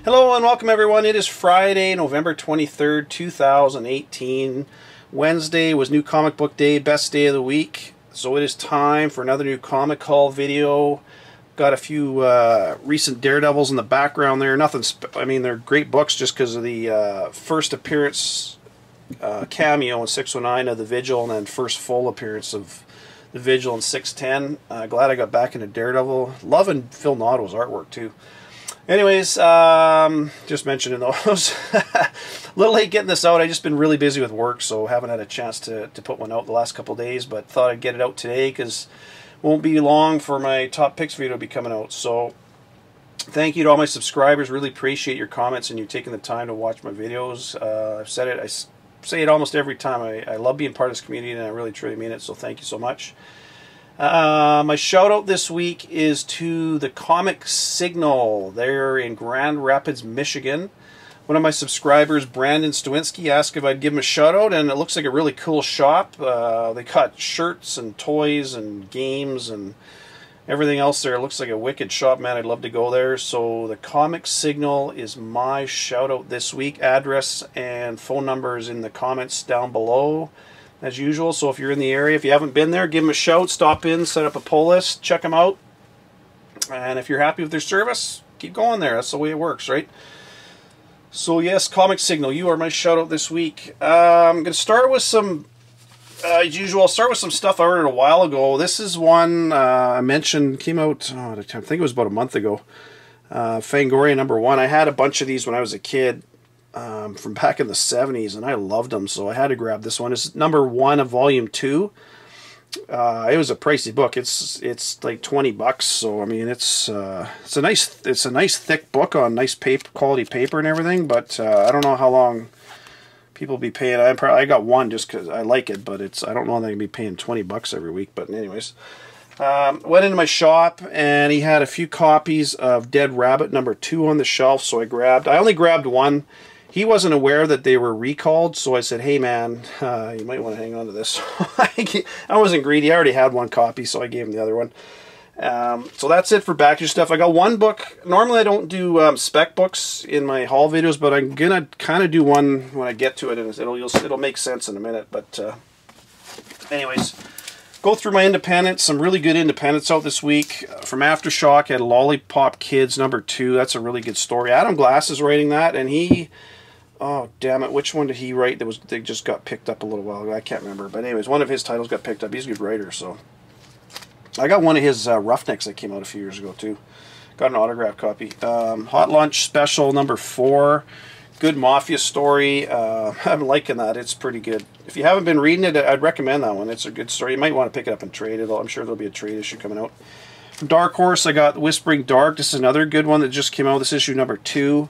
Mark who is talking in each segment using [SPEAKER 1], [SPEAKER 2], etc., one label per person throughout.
[SPEAKER 1] Hello and welcome everyone. It is Friday, November 23rd, 2018. Wednesday was New Comic Book Day, best day of the week. So it is time for another new comic haul video. Got a few recent Daredevils in the background there. Nothing, I mean, they're great books just because of the first appearance cameo in 609 of the Vigil, and then first full appearance of the Vigil in 610. Glad I got back into Daredevil. Loving Phil Nauto's artwork too. Anyways, just mentioning those. A little late getting this out. I've just been really busy with work, so haven't had a chance to put one out the last couple of days, but thought I'd get it out today because it won't be long for my top picks video to be coming out. So thank you to all my subscribers. Really appreciate your comments and you taking the time to watch my videos. I've said it, I say it almost every time. I love being part of this community, and I really truly mean it, so thank you so much. My shout out this week is to the Comic Signal. They're in Grand Rapids, Michigan. One of my subscribers, Brandon Stawinski, asked if I'd give him a shout out, and it looks like a really cool shop. They cut shirts and toys and games and everything else there. It looks like a wicked shop, man. I'd love to go there. So the Comic Signal is my shout out this week. Address and phone numbers in the comments down below, as usual. So if you're in the area, if you haven't been there, give them a shout, stop in, set up a pull list, check them out. And if you're happy with their service, keep going there. That's the way it works, right? So yes, Comic Signal, you are my shout out this week. I'm going to start with some, as usual, I'll start with some stuff I ordered a while ago. This is one I mentioned, came out, I think it was about a month ago. Fangoria #1. I had a bunch of these when I was a kid. From back in the 70s, and I loved them, so I had to grab this one. It's #1 of volume 2. It was a pricey book. It's like $20, so I mean it's a nice thick book on nice paper, quality paper and everything. But I don't know how long people be paying. I got one just because I like it, but I don't know if I can be paying $20 every week. But anyways. Went into my shop and he had a few copies of Dead Rabbit #2 on the shelf, so I only grabbed one. He wasn't aware that they were recalled, so I said, hey man, you might want to hang on to this. I wasn't greedy, I already had one copy, so I gave him the other one. So that's it for back stuff. I got one book. Normally I don't do spec books in my haul videos, but I'm gonna kind of do one when I get to it, and it'll make sense in a minute. But anyways, go through my independents. Some really good independents out this week. From Aftershock, I had Lollipop Kids #2. That's a really good story. Adam Glass is writing that, and he, oh damn it, which one did he write they just got picked up a little while ago? I can't remember. But anyways, one of his titles got picked up. He's a good writer, so. I got one of his Roughnecks that came out a few years ago too. Got an autographed copy. Hot Lunch Special #4. Good mafia story. I'm liking that. It's pretty good. If you haven't been reading it, I'd recommend that one. It's a good story. You might want to pick it up and trade it. I'm sure there'll be a trade issue coming out. From Dark Horse, I got Whispering Dark. This is another good one that just came out. This issue #2.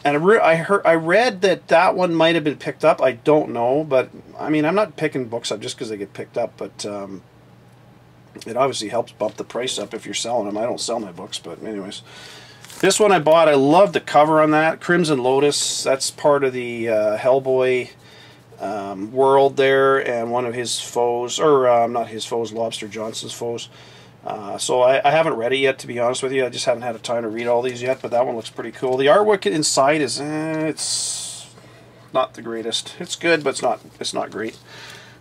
[SPEAKER 1] And I read that one might have been picked up. I don't know, but I mean, I'm not picking books up just because they get picked up, but it obviously helps bump the price up if you're selling them. I don't sell my books, but anyways. This one I bought. I love the cover on that. Crimson Lotus. That's part of the Hellboy world there, and one of his foes, or not his foes, Lobster Johnson's foes. So I haven't read it yet, to be honest with you. I just haven't had a time to read all these yet, but that one looks pretty cool. The artwork inside is it's not the greatest. It's good, but it's not great.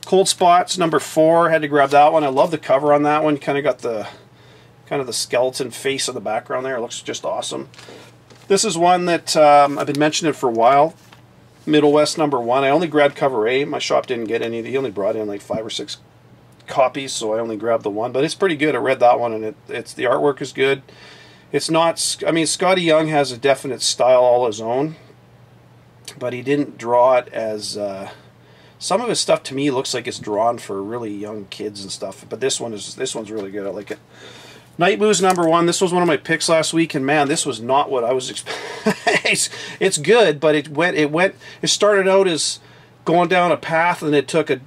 [SPEAKER 1] Cold Spots #4. Had to grab that one. I love the cover on that one. Kind of got the skeleton face of the background there. It looks just awesome. This is one that I've been mentioning for a while. Middle West #1. I only grabbed cover A. My shop didn't get any. He only brought in like 5 or 6 copies, so I only grabbed the one. But it's pretty good. I read that one, and the artwork is good. It's not. I mean, Scotty Young has a definite style all his own, but he didn't draw it as. Some of his stuff to me looks like it's drawn for really young kids and stuff. But this one's really good. I like it. Night Moves #1. This was one of my picks last week, and man, this was not what I was expecting. It's good, but it started out as going down a path, and it took a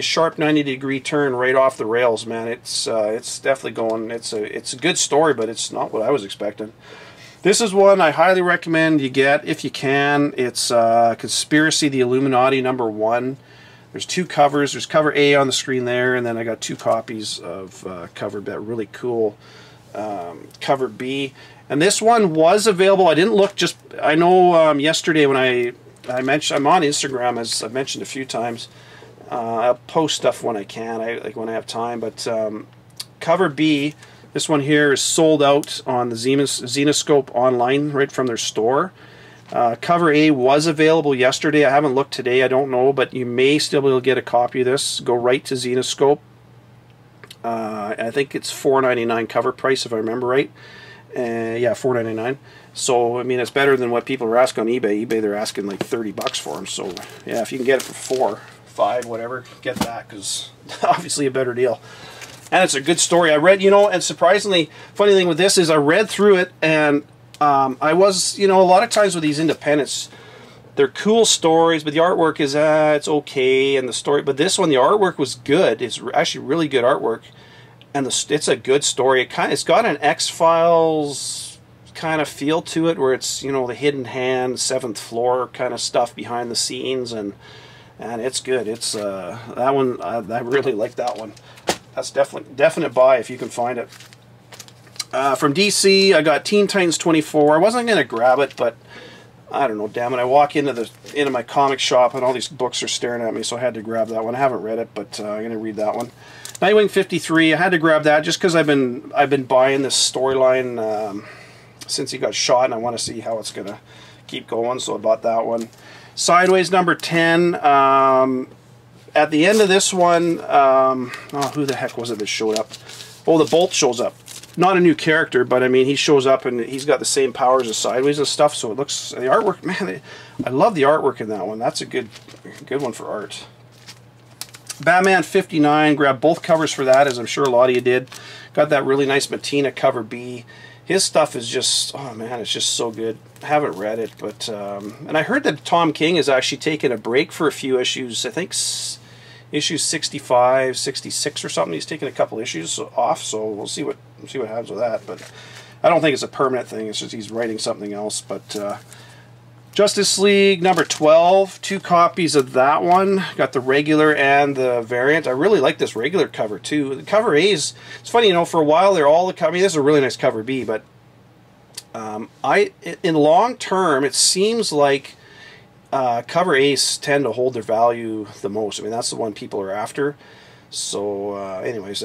[SPEAKER 1] sharp 90-degree turn right off the rails. Man, it's definitely going. It's a good story, but it's not what I was expecting. This is one I highly recommend you get if you can. It's Conspiracy: The Illuminati #1. There's 2 covers. There's cover A on the screen there, and then I got 2 copies of cover B, really cool cover B. And this one was available. I didn't look, just I know yesterday when I mentioned, I'm on Instagram, as I've mentioned a few times. I'll post stuff when I can, like when I have time. But cover B, this one here is sold out on the Zenoscope online, right from their store. Cover A was available yesterday. I haven't looked today, I don't know, but you may still be able to get a copy of this. Go right to Zenoscope. I think it's $4.99 cover price, if I remember right. Yeah, $4.99. So I mean, it's better than what people are asking on eBay. eBay, they're asking like 30 bucks for them. So yeah, if you can get it for $4, $5, whatever, get that, because obviously a better deal. And it's a good story. I read, you know, and surprisingly, funny thing with this is I read through it, and I was, you know, a lot of times with these independents, they're cool stories, but the artwork is, it's okay, and the story, but this one, the artwork was good. It's actually really good artwork, and it's a good story. It's got an X-Files kind of feel to it, where it's, you know, the hidden hand, seventh floor kind of stuff behind the scenes, and it's good. It's that one, I really like that one. That's definite buy if you can find it. From DC, I got Teen Titans 24. I wasn't going to grab it, but I don't know, damn it. I walk into my comic shop and all these books are staring at me, so I had to grab that one. I haven't read it, but I'm going to read that one. Nightwing 53, I had to grab that just because I've been buying this storyline since he got shot, and I want to see how it's going to keep going, so I bought that one. Sideways number 10. At the end of this one, oh, who the heck was it that showed up? Oh, the Bolt shows up. Not a new character, but I mean, he shows up and he's got the same powers as Sideways and stuff, so it looks, the artwork, man, I love the artwork in that one. That's a good one for art. Batman 59, grabbed both covers for that, as I'm sure a lot of you did. Got that really nice Matina cover B. His stuff is just, oh man, it's just so good. I haven't read it, but, and I heard that Tom King is actually taking a break for a few issues, I think issues 65, 66 or something. He's taking a couple issues off, so we'll see what happens with that. But I don't think it's a permanent thing. It's just he's writing something else. But Justice League number 12, 2 copies of that one. Got the regular and the variant. I really like this regular cover too. The cover A is, it's funny, you know, for a while they're all the cover. I mean, this is a really nice cover B, but in long term, it seems like cover A's tend to hold their value the most. I mean, that's the one people are after. So, anyways,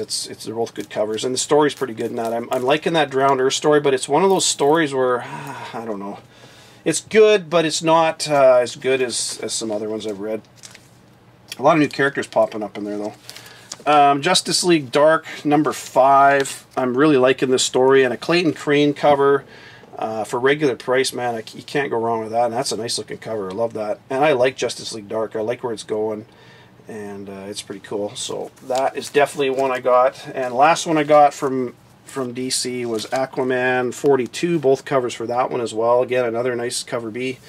[SPEAKER 1] they're both good covers, and the story's pretty good in that. I'm liking that Drowned Earth story, but it's one of those stories where I don't know. It's good, but it's not as good as some other ones I've read. A lot of new characters popping up in there though. Justice League Dark number 5. I'm really liking this story, and a Clayton Crane cover. For regular price, man, you can't go wrong with that, and that's a nice looking cover. I love that, and I like Justice League Dark. I like where it's going, and it's pretty cool. So that is definitely one I got. And last one I got from DC was Aquaman 42, both covers for that one as well. Again, another nice cover B,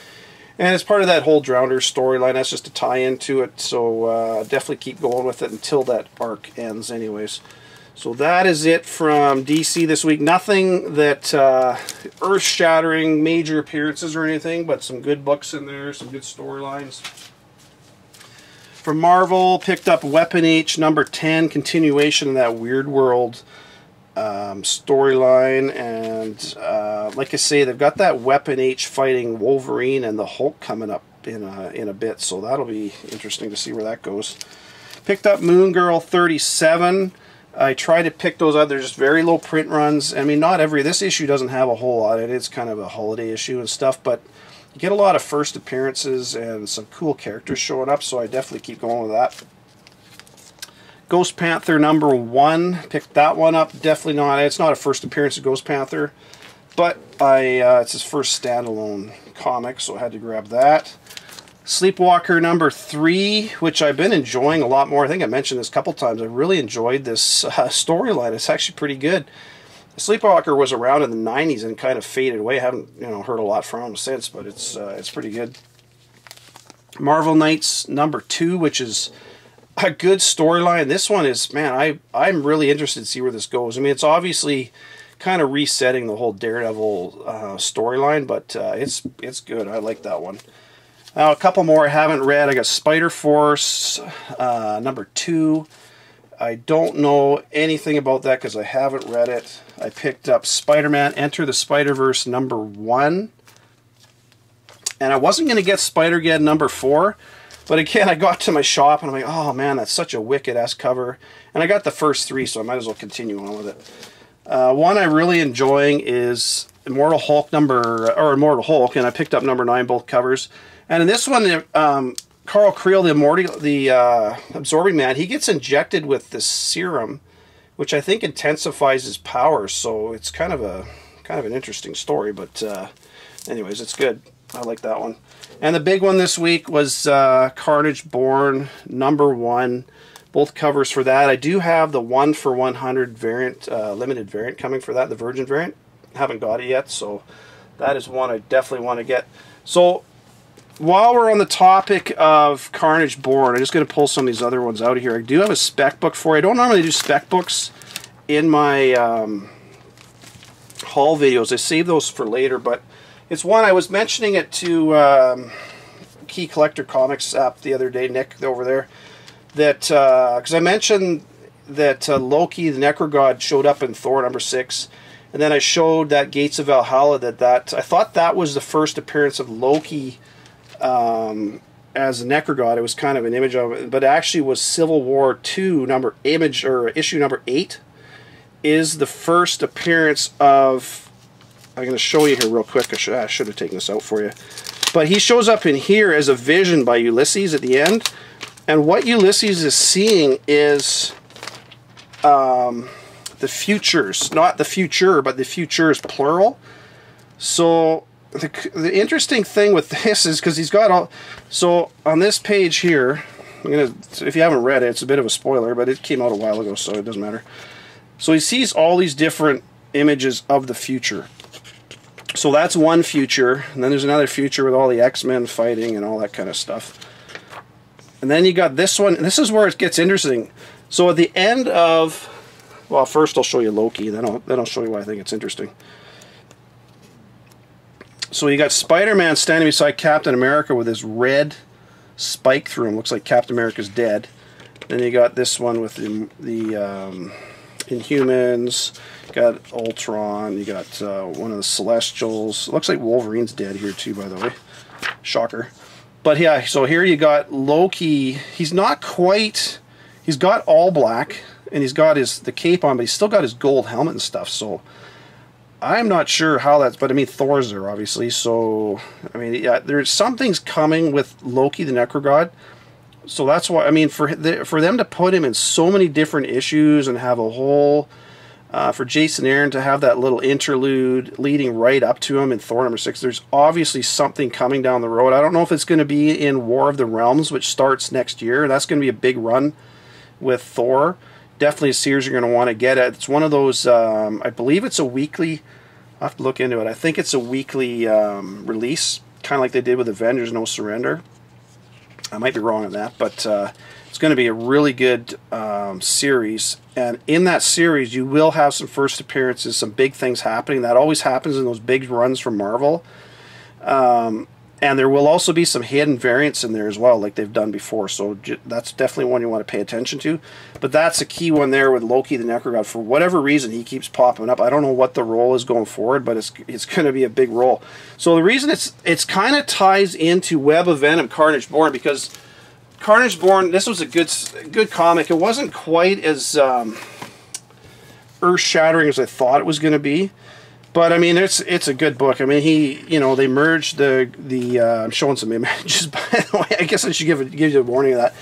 [SPEAKER 1] and it's part of that whole Drowner storyline. That's just a tie into it, so definitely keep going with it until that arc ends anyways. So that is it from DC this week. Nothing that earth-shattering major appearances or anything, but some good books in there, some good storylines. From Marvel, picked up Weapon H number 10, continuation of that Weird World storyline. And like I say, they've got that Weapon H fighting Wolverine and the Hulk coming up in a bit, so that'll be interesting to see where that goes. Picked up Moon Girl 37. I try to pick those up. They're just very low print runs. I mean, this issue doesn't have a whole lot. It is kind of a holiday issue and stuff, but you get a lot of first appearances and some cool characters showing up, so I definitely keep going with that. Ghost Panther number 1, picked that one up. Definitely not, it's not a first appearance of Ghost Panther, but it's his first standalone comic, so I had to grab that. Sleepwalker number 3, which I've been enjoying a lot more. I think I mentioned this a couple times. I really enjoyed this storyline. It's actually pretty good. Sleepwalker was around in the 90s and kind of faded away. I haven't heard a lot from him since, but it's pretty good. Marvel Knights number 2, which is a good storyline. This one is, man, I'm really interested to see where this goes. I mean, it's obviously kind of resetting the whole Daredevil storyline, but it's good. I like that one. Now, a couple more I haven't read. I got Spider Force number 2. I don't know anything about that because I haven't read it. I picked up Spider-Man Enter the Spider-Verse #1. And I wasn't going to get Spider-Geddon #4. But again, I got to my shop and I'm like, oh man, that's such a wicked-ass cover. And I got the first 3, so I might as well continue on with it. One I'm really enjoying is Immortal Hulk, and I picked up #9, both covers. And in this one, Carl Creel, the Absorbing Man, he gets injected with this serum, which I think intensifies his powers. So it's kind of an interesting story. But anyways, it's good. I like that one. And the big one this week was Carnage Born #1. Both covers for that. I do have the 1/100 variant, limited variant coming for that, the Virgin variant. Haven't got it yet, so that is one I definitely want to get. So while we're on the topic of Carnage Born, I'm just going to pull some of these other ones out of here. I do have a spec book for you. I don't normally do spec books in my haul videos. I save those for later, but it's one I was mentioning it to Key Collector Comics app the other day, Nick over there, that because I mentioned that Loki the Necrogod showed up in Thor #6, and then I showed that Gates of Valhalla that I thought that was the first appearance of Loki as a Necrogod. It was kind of an image of it, but it actually was Civil War 2 issue #8 is the first appearance of. I'm going to show you here real quick. I should have taken this out for you. But he shows up in here as a vision by Ulysses at the end. And what Ulysses is seeing is the futures. Not the future, but the futures plural. So the interesting thing with this is because he's got all... So on this page here, if you haven't read it, it's a bit of a spoiler, but it came out a while ago, so it doesn't matter. So he sees all these different images of the future. So that's one future, and then there's another future with all the X-Men fighting and all that kind of stuff. And then you got this one, and this is where it gets interesting. So at the end of, well, first I'll show you Loki, then I'll show you why I think it's interesting. So you got Spider-Man standing beside Captain America with his red spike through him. Looks like Captain America's dead. Then you got this one with the Inhumans. You got Ultron. You got one of the Celestials. Looks like Wolverine's dead here too, by the way. Shocker. But yeah, so here you got Loki. He's not quite... He's got all black, and he's got the cape on, but he's still got his gold helmet and stuff, so... I'm not sure how that's... But I mean, Thor's there, obviously, so... I mean, yeah, there's something's coming with Loki the Necrogod. So that's why, I mean, for them to put him in so many different issues and have a whole, for Jason Aaron to have that little interlude leading right up to him in Thor #6, there's obviously something coming down the road. I don't know if it's going to be in War of the Realms, which starts next year. That's going to be a big run with Thor. Definitely a series you're going to want to get at. It's one of those, I believe it's a weekly, I'll have to look into it. I think it's a weekly release, kind of like they did with Avengers No Surrender. I might be wrong on that, but it's going to be a really good series. And in that series, you will have some first appearances, some big things happening. That always happens in those big runs from Marvel. And there will also be some hidden variants in there as well, like they've done before. So that's definitely one you want to pay attention to. But that's a key one there with Loki the Necrogod. For whatever reason, he keeps popping up. I don't know what the role is going forward, but it's going to be a big role. So the reason it's kind of ties into Web of Venom, Carnage Born, because Carnage Born, this was a good comic. It wasn't quite as earth-shattering as I thought it was going to be. But I mean, it's a good book. I mean, they merged I'm showing some images, by the way. I guess I should give you a warning of that.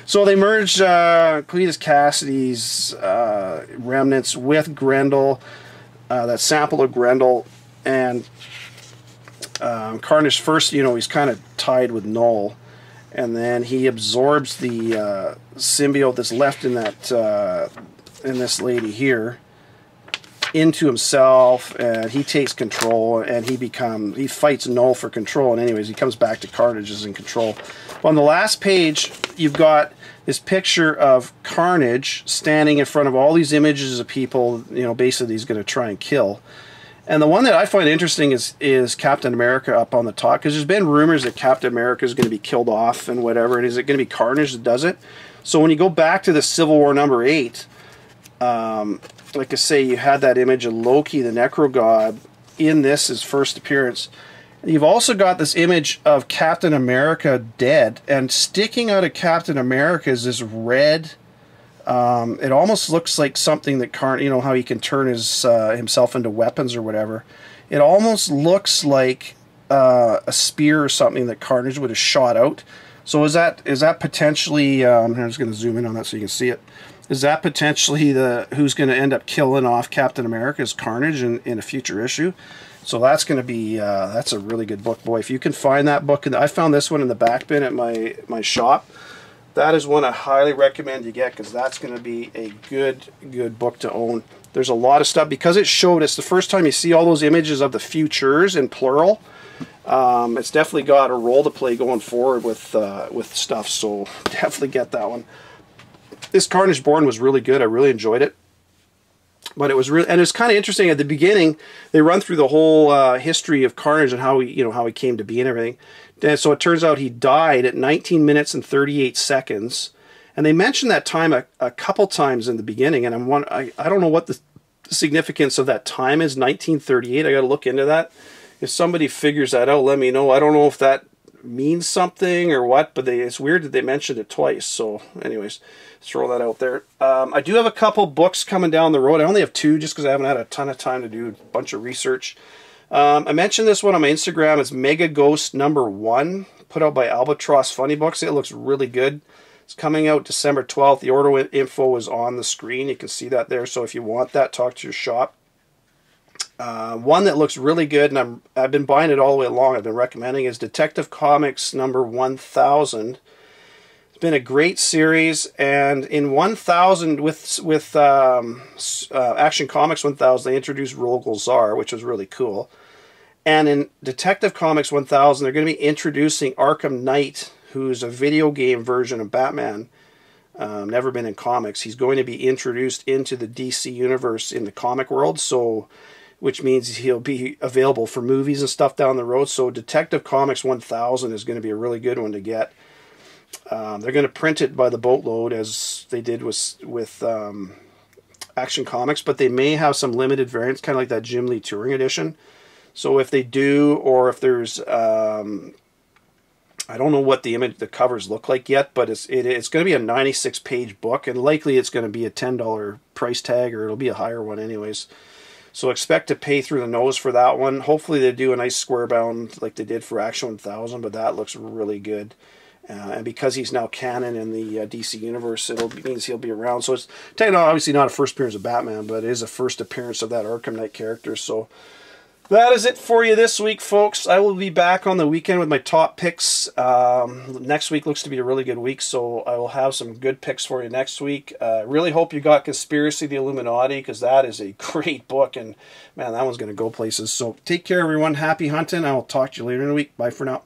[SPEAKER 1] So they merged Cletus Cassidy's remnants with Grendel, that sample of Grendel, and Carnage first. He's kind of tied with Null, and then he absorbs the symbiote that's left in this lady here into himself, and he takes control, and he fights Null for control, and anyways he comes back to Carnage as in control. On the last page you've got this picture of Carnage standing in front of all these images of people basically he's going to try and kill. And the one that I find interesting is Captain America up on the top, because there's been rumors that Captain America is going to be killed off and whatever, and is it going to be Carnage that does it? So when you go back to the Civil War #8, like I say, you had that image of Loki, the Necro God, in this, his first appearance. You've also got this image of Captain America dead, and sticking out of Captain America is this red. It almost looks like something that you know how he can turn his himself into weapons or whatever. It almost looks like a spear or something that Carnage would have shot out. So is that potentially? I'm just going to zoom in on that so you can see it. Is that potentially who's going to end up killing off Captain America's Carnage in a future issue? So that's going to be that's a really good book, boy. If you can find that book, and I found this one in the back bin at my shop. That is one I highly recommend you get, because that's going to be a good book to own. There's a lot of stuff because it's the first time you see all those images of the futures in plural. It's definitely got a role to play going forward with stuff. So definitely get that one. This Carnage Born was really good. I really enjoyed it. But it was really, and it's kind of interesting. At the beginning, they run through the whole history of Carnage and how he came to be and everything. And so it turns out he died at 19 minutes and 38 seconds. And they mentioned that time a couple times in the beginning. And I don't know what the significance of that time is. 1938. I got to look into that. If somebody figures that out, let me know. I don't know if that means something or what, but it's weird that they mentioned it twice. So anyways, throw that out there. I do have a couple books coming down the road. I only have 2 just because I haven't had a ton of time to do a bunch of research. I mentioned this one on my Instagram. It's Mega Ghost #1, put out by Albatross Funny Books. It looks really good. It's coming out December 12th. The order info is on the screen. You can see that there. So if you want that, talk to your shop. One that looks really good, and I've been buying it all the way along, I've been recommending, is Detective Comics #1000. It's been a great series, and in 1000 with Action Comics 1000, they introduced Rogol Zar, which was really cool. And in Detective Comics 1000, they're going to be introducing Arkham Knight, who's a video game version of Batman. Never been in comics. He's going to be introduced into the DC universe in the comic world, so which means he'll be available for movies and stuff down the road. So Detective Comics 1000 is going to be a really good one to get. They're going to print it by the boatload, as they did with Action Comics, but they may have some limited variants, kind of like that Jim Lee Touring Edition. So if they do, or if there's, I don't know what the covers look like yet, but it's going to be a 96-page book, and likely it's going to be a $10 price tag, or it'll be a higher one anyways. So expect to pay through the nose for that one. Hopefully they do a nice square bound like they did for Action 1000, but that looks really good. And because he's now canon in the DC universe, means he'll be around. So it's obviously not a first appearance of Batman, but it is a first appearance of that Arkham Knight character. So that is it for you this week, folks. I will be back on the weekend with my top picks. Next week looks to be a really good week, so I will have some good picks for you next week. Really hope you got Conspiracy of the Illuminati, because that is a great book, and man, that one's going to go places. So take care, everyone. Happy hunting. I will talk to you later in the week. Bye for now.